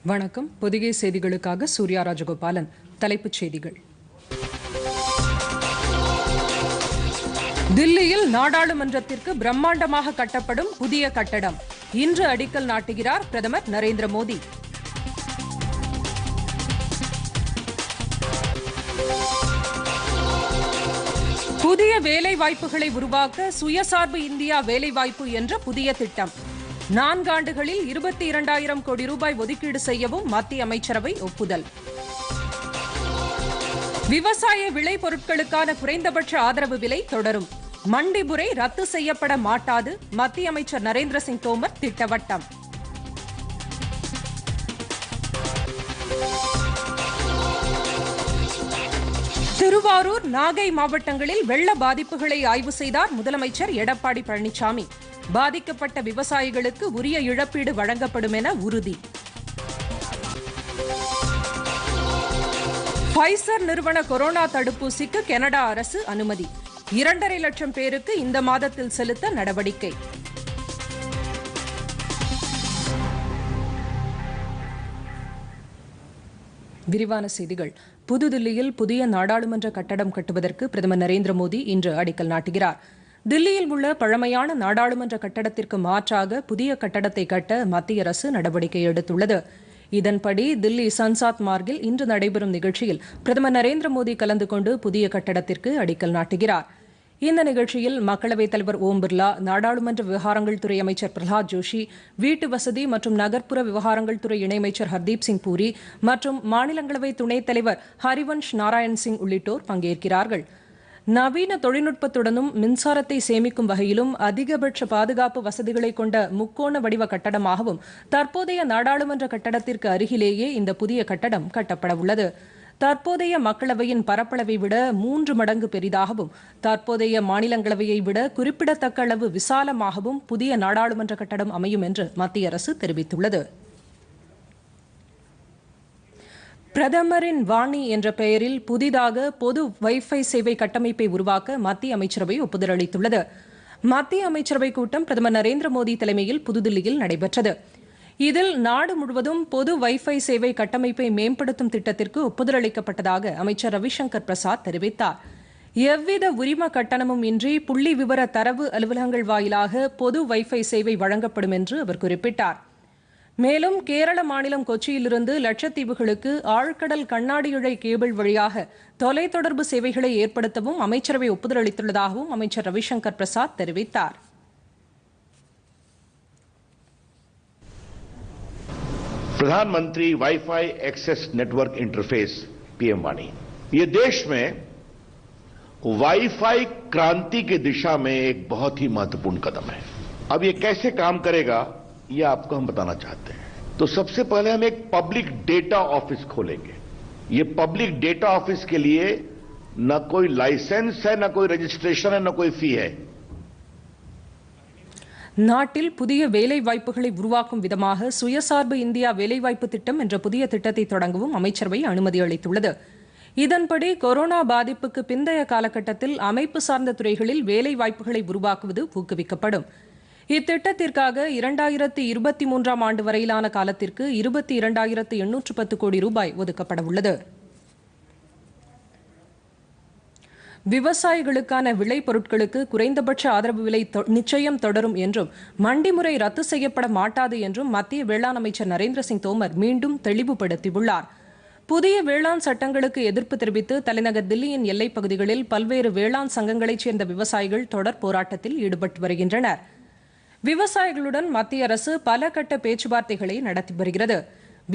வணக்கம். பொதிகை செய்திகளுக்காக சூர்யா ராஜகோபாலன். தலைப்புச் செய்திகள். தில்லியில் நாடாளுமன்றத்திற்கு பிரம்மாண்டமாக கட்டப்படும் புதிய கட்டடம். இன்று அடிக்கல் நாட்டுகிறார் பிரதமர் நரேந்திர மோடி. புதிய வேலை வாய்ப்புகளை உருவாக்க சுயசார்பு இந்தியா வேலைவாய்ப்பு என்ற புதிய திட்டம். 4 ஆண்டுகளில் 22,000 கோடி ரூபாய் ஒதுக்கீடு செய்யவும் மத்திய அமைச்சரவை ஒப்புதல். விவசாய விளை பொருட்களுக்கான குறைந்தபட்ச ஆதரவு விலை தொடரும். மண்டி முறை ரத்து செய்யப்பட மாட்டாது. மத்திய அமைச்சர் நரேந்திர சிங் தோமர் திட்டவட்டம். திருவாரூர், நாகை மாவட்டங்களில் வெள்ள பாதிப்புகளை ஆய்வு செய்தார் முதலமைச்சர் எடப்பாடி பழனிசாமி. பாதிக்கப்பட்ட விவசாயிகளுக்கு உரிய இழப்பீடு வழங்கப்படும் என உறுதி. ஃபைசர் நிறுவன கொரோனா தடுப்பூசிக்கு கனடா அரசு அனுமதி. 2.5 லட்சம் பேருக்கு இந்த மாதத்தில் செலுத்த நடவடிக்கை. விரிவான செய்திகள். புதுதில்லியில் புதிய நாடாளுமன்ற கட்டடம் கட்டுவதற்கு பிரதமர் நரேந்திர மோடி இன்று அடிக்கல் நாட்டுகிறார். தில்லியில் உள்ள பழமையான நாடாளுமன்ற கட்டடத்திற்கு மாற்றாக புதிய கட்டடத்தை கட்ட மத்திய அரசு நடவடிக்கை எடுத்துள்ளது. இதன்படி தில்லி சன்சாத் மார்கில் இன்று நடைபெறும் நிகழ்ச்சியில் பிரதமர் நரேந்திர மோடி கலந்து கொண்டு புதிய கட்டடத்திற்கு அடிக்கல் நாட்டுகிறார். இந்த நிகழ்ச்சியில் மக்களவைத் தலைவர் ஓம் பிர்லா, நாடாளுமன்ற விவகாரங்கள் துறை அமைச்சர் பிரஹலாத் ஜோஷி, வீட்டு வசதி மற்றும் நகர்ப்புற விவகாரங்கள் துறை இணையமைச்சர் ஹர்தீப் சிங் பூரி மற்றும் மாநிலங்களவை துணைத் தலைவர் ஹரிவன்ஷ் நாராயண் சிங் உள்ளிட்டோர் பங்கேற்கிறார்கள். நவீன தொழில்நுட்பத்துடனும் மின்சாரத்தை சேமிக்கும் வகையிலும் அதிகபட்ச பாதுகாப்பு வசதிகளை கொண்ட முக்கோண வடிவ கட்டடமாகவும் தற்போதைய நாடாளுமன்ற கட்டடத்திற்கு அருகிலேயே இந்த புதிய கட்டடம் கட்டப்பட உள்ளது. தற்போதைய மக்களவையின் பரப்பளவை விட 3 மடங்கு பெரிதாகவும் தற்போதைய மாநிலங்களவையை விட குறிப்பிடத்தக்க அளவு விசாலமாகவும் புதிய நாடாளுமன்ற கட்டடம் அமையும் என்று மத்திய அரசு தெரிவித்துள்ளது. பிரதமரின் வாணி என்ற பெயரில் புதிதாக பொது வைஃபை சேவை கட்டமைப்பை உருவாக்க மத்திய அமைச்சரவை ஒப்புதல் அளித்துள்ளது. மத்திய அமைச்சரவை கூட்டம் பிரதமர் நரேந்திர மோடி தலைமையில் புதுதில்லியில் நடைபெற்றது. இதில் நாடு முழுவதும் பொது வைஃபை சேவை கட்டமைப்பை மேம்படுத்தும் திட்டத்திற்கு ஒப்புதல் அளிக்கப்பட்டதாக அமைச்சர் ரவிசங்கர் பிரசாத் தெரிவித்தார். எவ்வித உரிம கட்டணமும் இன்றி புள்ளி விவர தரவு அலுவலகங்கள் வாயிலாக பொது வைஃபை சேவை வழங்கப்படும் என்று அவர் குறிப்பிட்டார். மேலும் கேரள மாநிலம் கொச்சியிலிருந்து லட்சத்தீவுகளுக்கு ஆழ்கடல் கண்ணாடி இழை கேபிள் வழியாக தொலைத்தொடர்பு சேவைகளை ஏற்படுத்தவும் அமைச்சரவை ஒப்புதல் அளித்துள்ளதாகவும் அமைச்சர் ரவிசங்கர் பிரசாத் தெரிவித்தார். प्रधानमंत्री wifi access network interface PM Vani, ये देश में वाईफाई क्रांति की दिशा में एक बहुत ही महत्वपूर्ण कदम है. अब ये कैसे काम करेगा ये आपको हम बताना चाहते हैं. तो सबसे पहले हम एक पब्लिक डेटा ऑफिस खोलेंगे. ये पब्लिक डेटा ऑफिस के लिए न कोई लाइसेंस है, न कोई रजिस्ट्रेशन है, न कोई फी है. நாட்டில் புதிய வேலை வாய்ப்புகளை உருவாக்கும் விதமாக சுயசார்பு இந்தியா வேலைவாய்ப்பு திட்டம் என்ற புதிய திட்டத்தை தொடங்கவும் அமைச்சரவை அனுமதி அளித்துள்ளது. இதன்படி கொரோனா பாதிப்புக்கு பிந்தைய காலகட்டத்தில் அமைப்பு சார்ந்த துறைகளில் வேலை வாய்ப்புகளை உருவாக்குவது ஊக்குவிக்கப்படும். இத்திட்டத்திற்காக 2023ஆம் ஆண்டு வரையிலான காலத்திற்கு 22,810 கோடி ரூபாய் ஒதுக்கப்பட உள்ளது. விவசாயிகளுக்கான விளை பொருட்களுக்கு குறைந்தபட்ச ஆதரவு விலை நிச்சயம் தொடரும் என்றும் மண்டி முறை ரத்து செய்யப்பட மாட்டாது என்றும் மத்திய வேளாண் அமைச்சர் நரேந்திர சிங் தோமர் மீண்டும் தெளிவுபடுத்தியுள்ளார். புதிய வேளாண் சட்டங்களுக்கு எதிர்ப்பு தெரிவித்து தலைநகர் தில்லியின் எல்லைப் பகுதிகளில் பல்வேறு வேளாண் சங்கங்களைச் சேர்ந்த விவசாயிகள் தொடர் போராட்டத்தில் ஈடுபட்டு வருகின்றனர். விவசாயிகளுடன் மத்திய அரசு பல கட்ட பேச்சுவார்த்தைகளை நடத்தி வருகிறது.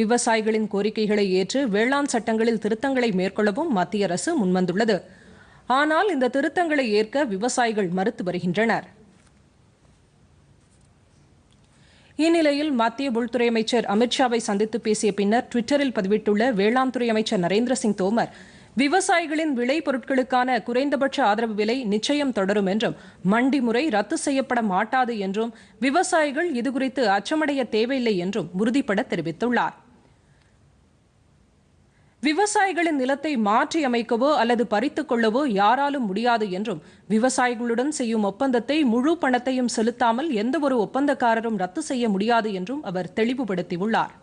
விவசாயிகளின் கோரிக்கைகளை ஏற்று வேளாண் சட்டங்களில் திருத்தங்களை மேற்கொள்ளவும் மத்திய அரசு முன்வந்துள்ளது. ஆனால் இந்த திருத்தங்களை ஏற்க விவசாயிகள் மறுத்து வருகின்றனர். இந்நிலையில் மத்திய உள்துறை அமைச்சர் அமித்ஷாவை சந்தித்து பேசிய பின்னர் ட்விட்டரில் பதிவிட்டுள்ள வேளாண் துறை அமைச்சர் நரேந்திர சிங் தோமர், விவசாயிகளின் விளை பொருட்களுக்கான குறைந்தபட்ச ஆதரவு விலை நிச்சயம் தொடரும் என்றும் மண்டி முறை ரத்து செய்யப்பட மாட்டாது என்றும் விவசாயிகள் இதுகுறித்து அச்சமடைய தேவையில்லை என்றும் உறுதிபட தெரிவித்துள்ளார். விவசாயிகளின் நிலத்தை மாற்றி அமைக்கவோ அல்லது பறித்துக் கொள்ளவோ யாராலும் முடியாது என்றும் விவசாயிகளுடன் செய்யும் ஒப்பந்தத்தை முழு பணத்தையும் செலுத்தாமல் எந்தவொரு ஒப்பந்தக்காரரும் ரத்து செய்ய முடியாது என்றும் அவர் தெளிவுபடுத்தியுள்ளார்.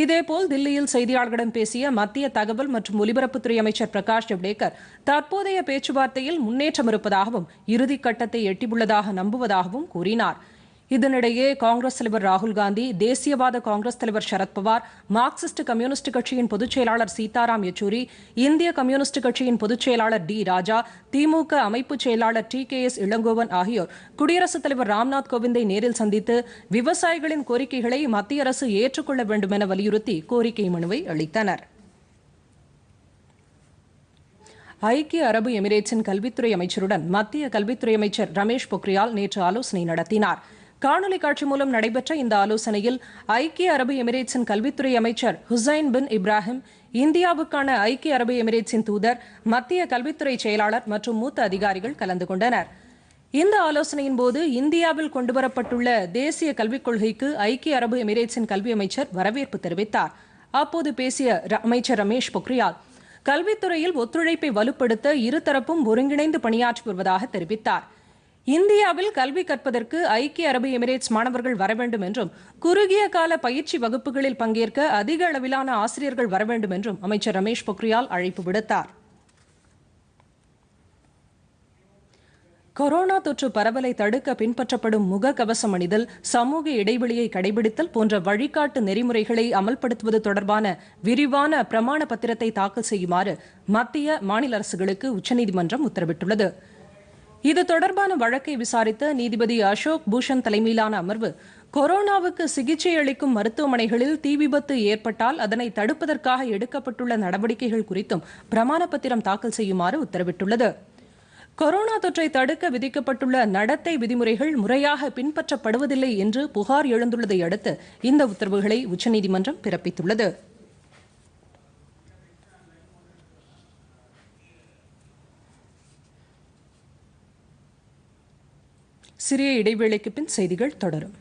இதேபோல் தில்லியில் செய்தியாளர்களிடம் பேசிய மத்திய தகவல் மற்றும் ஒலிபரப்புத்துறை அமைச்சர் பிரகாஷ் ஜவ்டேகர் தற்போதைய பேச்சுவார்த்தையில் முன்னேற்றம் இருப்பதாகவும் இறுதிக்கட்டத்தை எட்டியுள்ளதாக நம்புவதாகவும் கூறினார். இதனிடையே காங்கிரஸ் தலைவர் ராகுல்காந்தி, தேசியவாத காங்கிரஸ் தலைவர் சரத்பவார், மார்க்சிஸ்ட் கம்யூனிஸ்ட் கட்சியின் பொதுச் செயலாளர் சீதாராம் யெச்சூரி, இந்திய கம்யூனிஸ்ட் கட்சியின் பொதுச் செயலாளர் டி ராஜா, திமுக அமைப்பு செயலாளர் TKS இளங்கோவன் ஆகியோர் குடியரசுத் தலைவர் ராம்நாத் கோவிந்தை நேரில் சந்தித்து விவசாயிகளின் கோரிக்கைகளை மத்திய அரசு ஏற்றுக்கொள்ள வேண்டும் என வலியுறுத்தி கோரிக்கை மனுவை அளித்தனர். ஐக்கிய அரபு எமிரேட்ஸின் கல்வித்துறை அமைச்சருடன் மத்திய கல்வித்துறை அமைச்சர் ரமேஷ் பொக்ரியால் நேற்று ஆலோசனை நடத்தினார். காணொலி காட்சி மூலம் நடைபெற்ற இந்த ஆலோசனையில் ஐக்கிய அரபு எமிரேட்ஸின் கல்வித்துறை அமைச்சர் ஹுசைன் பின் இப்ராஹிம், இந்தியாவுக்கான ஐக்கிய அரபு எமிரேட்ஸின் தூதர், மத்திய கல்வித்துறை செயலாளர் மற்றும் மூத்த அதிகாரிகள் கலந்து கொண்டனர். இந்த ஆலோசனையின் போது இந்தியாவில் கொண்டுவரப்பட்டுள்ள தேசிய கல்விக் கொள்கைக்கு ஐக்கிய அரபு எமிரேட்ஸின் கல்வி அமைச்சர் வரவேற்பு தெரிவித்தார். அப்போது பேசிய அமைச்சர் ரமேஷ் பொக்ரியால், கல்வித்துறையில் ஒத்துழைப்பை வலுப்படுத்த இருதரப்பும் ஒருங்கிணைந்து பணியாற்றி வருவதாக தெரிவித்தார். இந்தியாவில் கல்வி கற்பதற்கு ஐக்கிய அரபு எமிரேட்ஸ் மாணவர்கள் வர வேண்டும் என்றும், குறுகிய கால பயிற்சி வகுப்புகளில் பங்கேற்க அதிக அளவிலான ஆசிரியர்கள் வர வேண்டும் என்றும் அமைச்சர் ரமேஷ் பொக்ரியால் அழைப்பு விடுத்தார். கொரோனா தொற்று பரவலை தடுக்க பின்பற்றப்படும் முகக்கவசம் அணிதல், சமூக இடைவெளியை கடைபிடித்தல் போன்ற வழிகாட்டு நெறிமுறைகளை அமல்படுத்துவது தொடர்பான விரிவான பிரமாண பத்திரத்தை தாக்கல் செய்யுமாறு மத்திய, மாநில அரசுகளுக்கு உச்சநீதிமன்றம் உத்தரவிட்டுள்ளது. இது தொடர்பான வழக்கை விசாரித்த நீதிபதி அசோக் பூஷன் தலைமையிலான அமர்வு, கொரோனாவுக்கு சிகிச்சை அளிக்கும் மருத்துவமனைகளில் தீ விபத்து ஏற்பட்டால் அதனை தடுப்பதற்காக எடுக்கப்பட்டுள்ள நடவடிக்கைகள் குறித்தும் பிரமாண பத்திரம் தாக்கல் செய்யுமாறு உத்தரவிட்டுள்ளது. கொரோனா தொற்றை தடுக்க விதிக்கப்பட்டுள்ள நடத்தை விதிமுறைகள் முறையாக பின்பற்றப்படுவதில்லை என்று புகார் எழுந்துள்ளதை அடுத்து இந்த உத்தரவுகளை உச்சநீதிமன்றம் பிறப்பித்துள்ளது. சிறிய இடைவேளைக்கு பின் செய்திகள் தொடரும்.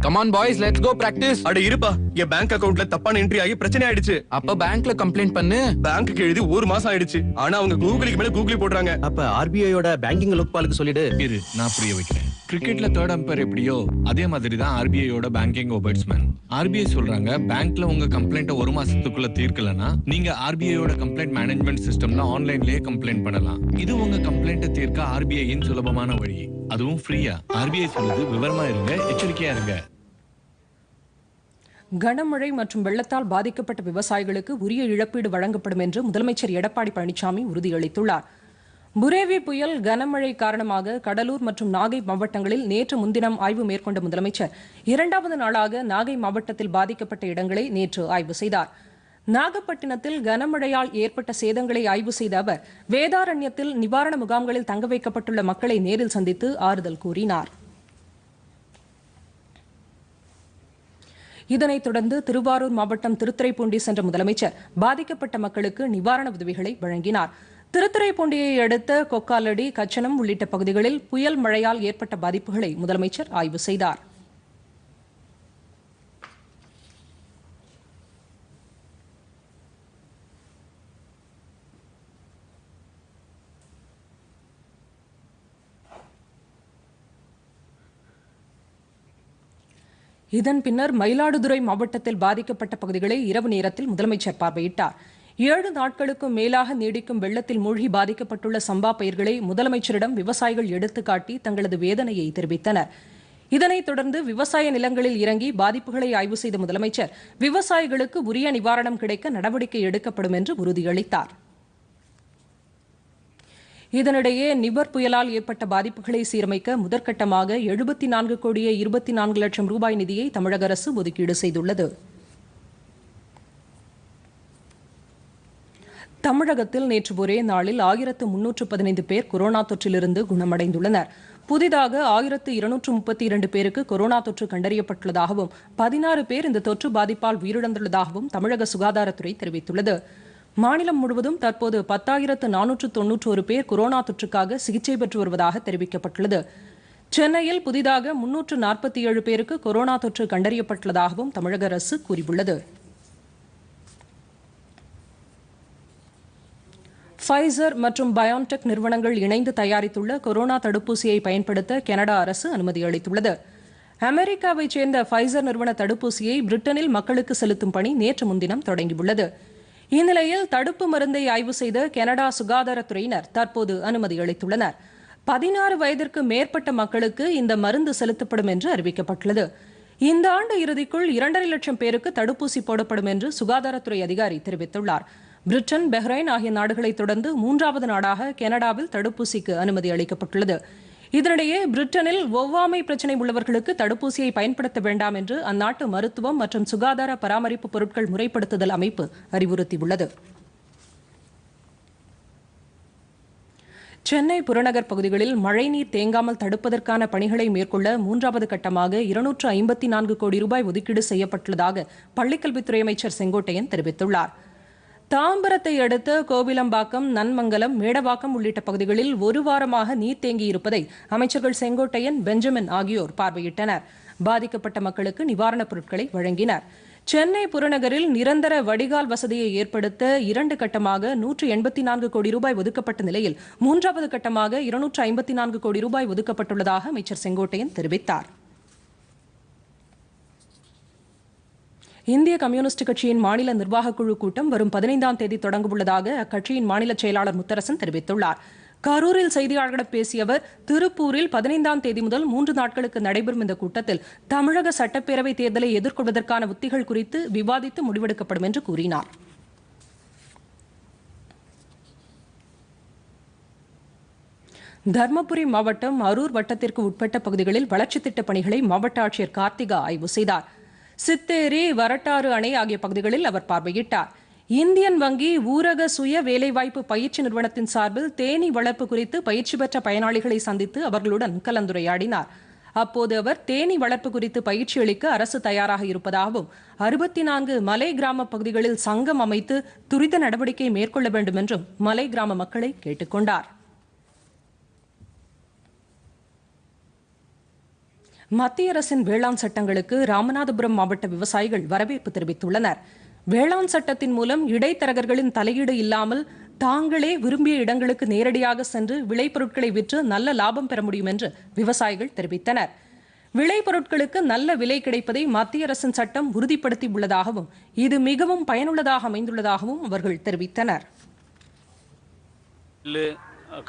Come on boys, let's go practice. அட இருப்பா, என் பேங்க் அக்கவுண்ட்ல தப்பான என்ட்ரி ஆகி பிரச்சனை ஆயிடுச்சு. அப்ப பேங்க்ல கம்ப்ளைண்ட் பண்ணு. பேங்க்குக்கு எழுதி 1 மாசம் ஆயிடுச்சு. ஆனா அவங்க கூகுளுக்கு மேல கூகுளி போடுறாங்க. அப்ப RBI-யோட பேங்கிங் லோக்பாலுக்கு சொல்லிடு. இரு, நான் புரிய வைக்கிறேன். கிரிக்கெட்ல தேர்ட் அம்பையர் எப்படியோ அதே மாதிரி தான் RBI-யோட பேங்கிங் ஒபர்ட்ஸ்மேன். RBI சொல்றாங்க, பேங்க்ல உங்க கம்ப்ளைண்ட்டை 1 மாசத்துக்குள்ள தீர்க்கலனா நீங்க RBI-யோட கம்ப்ளைண்ட் மேனேஜ்மெண்ட் சிஸ்டம்ல ஆன்லைன்லயே கம்ப்ளைண்ட் பண்ணலாம். இது உங்க கம்ப்ளைண்ட்டை தீர்க்க RBI-யின் சுலபமான வழி, அதுவும் ஃப்ரீயா. RBI சொல்லுது, விவரமா இருங்க, எச்சரிக்கையா இருங்க. கனமழை மற்றும் வெள்ளத்தால் பாதிக்கப்பட்ட விவசாயிகளுக்கு உரிய இழப்பீடு வழங்கப்படும் என்று முதலமைச்சர் எடப்பாடி பழனிசாமி உறுதியளித்துள்ளார். புரேவி புயல், கனமழை காரணமாக கடலூர் மற்றும் நாகை மாவட்டங்களில் நேற்று முன்தினம் ஆய்வு மேற்கொண்ட முதலமைச்சர் 2வது நாளாக நாகை மாவட்டத்தில் பாதிக்கப்பட்ட இடங்களை நேற்று ஆய்வு செய்தார். நாகப்பட்டினத்தில் கனமழையால் ஏற்பட்ட சேதங்களை ஆய்வு செய்த அவர், வேதாரண்யத்தில் நிவாரண முகாம்களில் தங்க வைக்கப்பட்டுள்ள மக்களை நேரில் சந்தித்து ஆறுதல் கூறினார். இதனைத் தொடர்ந்து திருவாரூர் மாவட்டம் திருத்துறைப்பூண்டி சென்ற முதலமைச்சர் பாதிக்கப்பட்ட மக்களுக்கு நிவாரண உதவிகளை வழங்கினார். திருத்துறைப்பூண்டியை அடுத்த கொக்காலடி, கச்சனம் உள்ளிட்ட பகுதிகளில் புயல் மழையால் ஏற்பட்ட பாதிப்புகளை முதலமைச்சர் ஆய்வு செய்தார். இதன் பின்னர் மயிலாடுதுறை மாவட்டத்தில் பாதிக்கப்பட்ட பகுதிகளை இரவு நேரத்தில் முதலமைச்சர் பார்வையிட்டார். 7 நாட்களுக்கும் மேலாக நீடிக்கும் வெள்ளத்தில் மூழ்கி பாதிக்கப்பட்டுள்ள சம்பா பயிர்களை முதலமைச்சரிடம் விவசாயிகள் எடுத்துக்காட்டி தங்களது வேதனையை தெரிவித்தனர். இதனைத் தொடர்ந்து விவசாய நிலங்களில் இறங்கி பாதிப்புகளை ஆய்வு செய்த முதலமைச்சர், விவசாயிகளுக்கு உரிய நிவாரணம் கிடைக்க நடவடிக்கை எடுக்கப்படும் என்று உறுதியளித்தார். இதனிடையே நிவர் புயலால் ஏற்பட்ட பாதிப்புகளை சீரமைக்க முதற்கட்டமாக 74 கோடியே 24 லட்சம் ரூபாய் நிதியை தமிழக அரசு ஒதுக்கீடு செய்துள்ளது. தமிழகத்தில் நேற்று ஒரே நாளில் 1315 பேர் கொரோனா தொற்றிலிருந்து குணமடைந்துள்ளனர். புதிதாக 1232 பேருக்கு கொரோனா தொற்று கண்டறியப்பட்டுள்ளதாகவும் 16 பேர் இந்த தொற்று பாதிப்பால் உயிரிழந்துள்ளதாகவும் தமிழக சுகாதாரத்துறை தெரிவித்துள்ளது. மாநிலம் முழுவதும் தற்போது 10,491 பேர் கொரோனா தொற்றுக்காக சிகிச்சை பெற்று வருவதாக தெரிவிக்கப்பட்டுள்ளது. சென்னையில் புதிதாக 347 பேருக்கு கொரோனா தொற்று கண்டறியப்பட்டுள்ளதாகவும் தமிழக அரசு கூறியுள்ளது. ஃபைசர் மற்றும் பயோன்டெக் நிறுவனங்கள் இணைந்து தயாரித்துள்ள கொரோனா தடுப்பூசியை பயன்படுத்த கனடா அரசு அனுமதி அளித்துள்ளது. அமெரிக்காவைச் சேர்ந்த ஃபைசர் நிறுவன தடுப்பூசியை பிரிட்டனில் மக்களுக்கு செலுத்தும் பணி நேற்று முன்தினம் தொடங்கியுள்ளது. இந்நிலையில் தடுப்பு மருந்தை ஆய்வு செய்த கனடா சுகாதாரத்துறையினர் தற்போது அனுமதி அளித்துள்ளனர். 16 வயதிற்கு மேற்பட்ட மக்களுக்கு இந்த மருந்து செலுத்தப்படும் என்று அறிவிக்கப்பட்டுள்ளது. இந்த ஆண்டு இறுதிக்குள் 2.5 லட்சம் பேருக்கு தடுப்பூசி போடப்படும் என்று சுகாதாரத்துறை அதிகாரி தெரிவித்துள்ளார். பிரிட்டன், பஹ்ரைன் ஆகிய நாடுகளைத் தொடர்ந்து 3வது நாடாக கனடாவில் தடுப்பூசிக்கு அனுமதி அளிக்கப்பட்டுள்ளது. இதனிடையே பிரிட்டனில் ஒவ்வாமை பிரச்சினை உள்ளவர்களுக்கு தடுப்பூசியை பயன்படுத்த வேண்டாம் என்று அந்நாட்டு மருத்துவம் மற்றும் சுகாதார பராமரிப்பு பொருட்கள் முறைப்படுத்துதல் அமைப்பு அறிவுறுத்தியுள்ளது. சென்னை புறநகர் பகுதிகளில் மழைநீர் தேங்காமல் தடுப்பதற்கான பணிகளை மேற்கொள்ள 3வது கட்டமாக 254 கோடி ரூபாய் ஒதுக்கீடு செய்யப்பட்டுள்ளதாக பள்ளிக்கல்வித்துறை அமைச்சர் செங்கோட்டையன் தெரிவித்துள்ளார். தாம்பரத்தை அடுத்த கோவிலம்பாக்கம், நன்மங்கலம், மேடவாக்கம் உள்ளிட்ட பகுதிகளில் ஒரு வாரமாக நீர் தேங்கியிருப்பதை அமைச்சர்கள் செங்கோட்டையன், பெஞ்சமின் ஆகியோர் பார்வையிட்டனர். பாதிக்கப்பட்ட மக்களுக்கு நிவாரணப் பொருட்களை வழங்கினர். சென்னை புறநகரில் நிரந்தர வடிகால் வசதியை ஏற்படுத்த 2 கட்டமாக 184 கோடி ரூபாய் ஒதுக்கப்பட்ட நிலையில் 3வது கட்டமாக 254 கோடி ரூபாய் ஒதுக்கப்பட்டுள்ளதாக அமைச்சர் செங்கோட்டையன் தெரிவித்தார். இந்திய கம்யூனிஸ்ட் கட்சியின் மாநில நிர்வாகக் குழு கூட்டம் வரும் 15ஆம் தேதி தொடங்கவுள்ளதாக அக்கட்சியின் மாநில செயலாளர் முத்தரசன் தெரிவித்துள்ளார். கரூரில் செய்தியாளர்களிடம் பேசிய அவர், திருப்பூரில் 15ஆம் தேதி முதல் 3 நாட்களுக்கு நடைபெறும் இந்த கூட்டத்தில் தமிழக சட்டப்பேரவை தேர்தலை எதிர்கொள்வதற்கான உத்திகள் குறித்து விவாதித்து முடிவெடுக்கப்படும் என்று கூறினார். தர்மபுரி மாவட்டம் அரூர் வட்டத்திற்கு உட்பட்ட பகுதிகளில் வளர்ச்சித் திட்டப் பணிகளை மாவட்ட ஆட்சியர் கார்த்திகா ஆய்வு செய்தார். சித்தேரி, வரட்டாறு அணை ஆகிய பகுதிகளில் அவர் பார்வையிட்டார். இந்தியன் வங்கி ஊரக சுய வேலைவாய்ப்பு பயிற்சி நிறுவனத்தின் சார்பில் தேனீ வளர்ப்பு குறித்து பயிற்சி பெற்ற பயனாளிகளை சந்தித்து அவர்களுடன் கலந்துரையாடினார். அப்போது அவர் தேனீ வளர்ப்பு குறித்து பயிற்சி அளிக்க அரசு தயாராக இருப்பதாகவும் 64 மலை கிராம பகுதிகளில் சங்கம் அமைத்து துரித நடவடிக்கை மேற்கொள்ள வேண்டும் என்றும் மலை கிராம மக்களை கேட்டுக்கொண்டார். மத்திய அரசின் வேளாண் சட்டங்களுக்கு ராமநாதபுரம் மாவட்ட விவசாயிகள் வரவேற்பு தெரிவித்துள்ளனர். வேளாண் சட்டத்தின் மூலம் இடைத்தரகர்களின் தலையீடு இல்லாமல் தாங்களே விரும்பிய இடங்களுக்கு நேரடியாக சென்று விளைபொருட்களை விற்று நல்ல லாபம் பெற முடியும் என்று விவசாயிகள் தெரிவித்தனர். விளைபொருட்களுக்கு நல்ல விலை கிடைப்பதை மத்திய அரசின் சட்டம் உறுதிப்படுத்தியுள்ளதாகவும் இது மிகவும் பயனுள்ளதாக அமைந்துள்ளதாகவும் அவர்கள் தெரிவித்தனர்.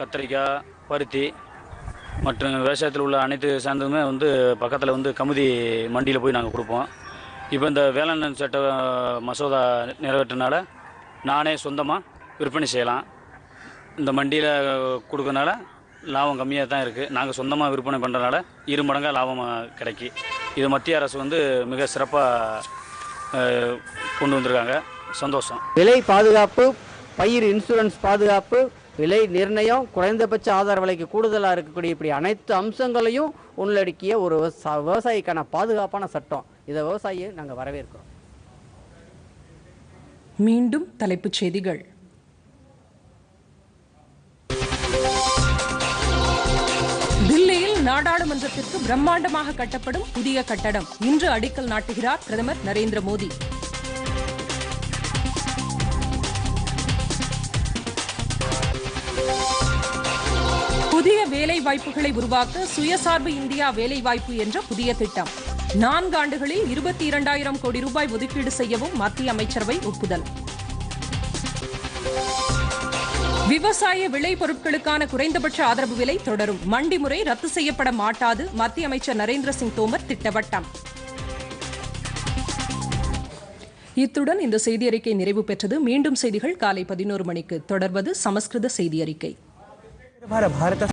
கத்திரிக்காய், பருத்தி மற்றும் விவசாயத்தில் உள்ள அனைத்து சார்ந்ததுமே பக்கத்தில் கமுதி மண்டியில் போய் நாங்கள் கொடுப்போம். இப்போ இந்த வேளாண் சட்ட மசோதா நிறைவேற்றினால நானே சொந்தமாக விற்பனை செய்யலாம். இந்த மண்டியில் கொடுக்கறனால லாபம் கம்மியாக தான் இருக்குது. நாங்கள் சொந்தமாக விற்பனை பண்ணுறதுனால 2 மடங்காக லாபம் கிடைக்கி. இது மத்திய அரசு மிக சிறப்பாக கொண்டு வந்திருக்காங்க. சந்தோஷம். விலை பாதுகாப்பு, பயிர் இன்சூரன்ஸ் பாதுகாப்பு, விலை நிர்ணயம், குறைந்தபட்ச ஆதார விலைக்கு கூடுதலாக இருக்கக்கூடிய இப்படி அனைத்து அம்சங்களையும் உள்ளடக்கிய ஒரு விவசாயிக்கான பாதுகாப்பான சட்டம். இதை விவசாயியை நாங்கள் வரவேற்கிறோம். மீண்டும் தலைப்புச் செய்திகள். தில்லியில் நாடாளுமன்றத்திற்கு பிரம்மாண்டமாக கட்டப்படும் புதிய கட்டடம் இன்று அடிக்கல் நாட்டுகிறார் பிரதமர் நரேந்திர மோடி. புதிய வேலை வாய்ப்புகளை உருவாக்க சுயசார்பு இந்தியா வேலைவாய்ப்பு என்ற புதிய திட்டம் 4 ஆண்டுகளில் 22,000 கோடி ரூபாய் ஒதுக்கீடு செய்யவும் மத்திய அமைச்சரவை ஒப்புதல். விவசாய விளைபொருட்களுக்கான குறைந்தபட்ச ஆதரவு விலை தொடரும். மண்டி முறை ரத்து செய்யப்பட மாட்டாது. மத்திய அமைச்சர் நரேந்திர சிங் தோமர் திட்டவட்டம். இத்துடன் இந்த செய்தி அறிக்கை நிறைவு பெற்றது. மீண்டும் செய்திகள் காலை 11 மணிக்கு. தொடர்வது சமஸ்கிருத செய்தி அறிக்கை.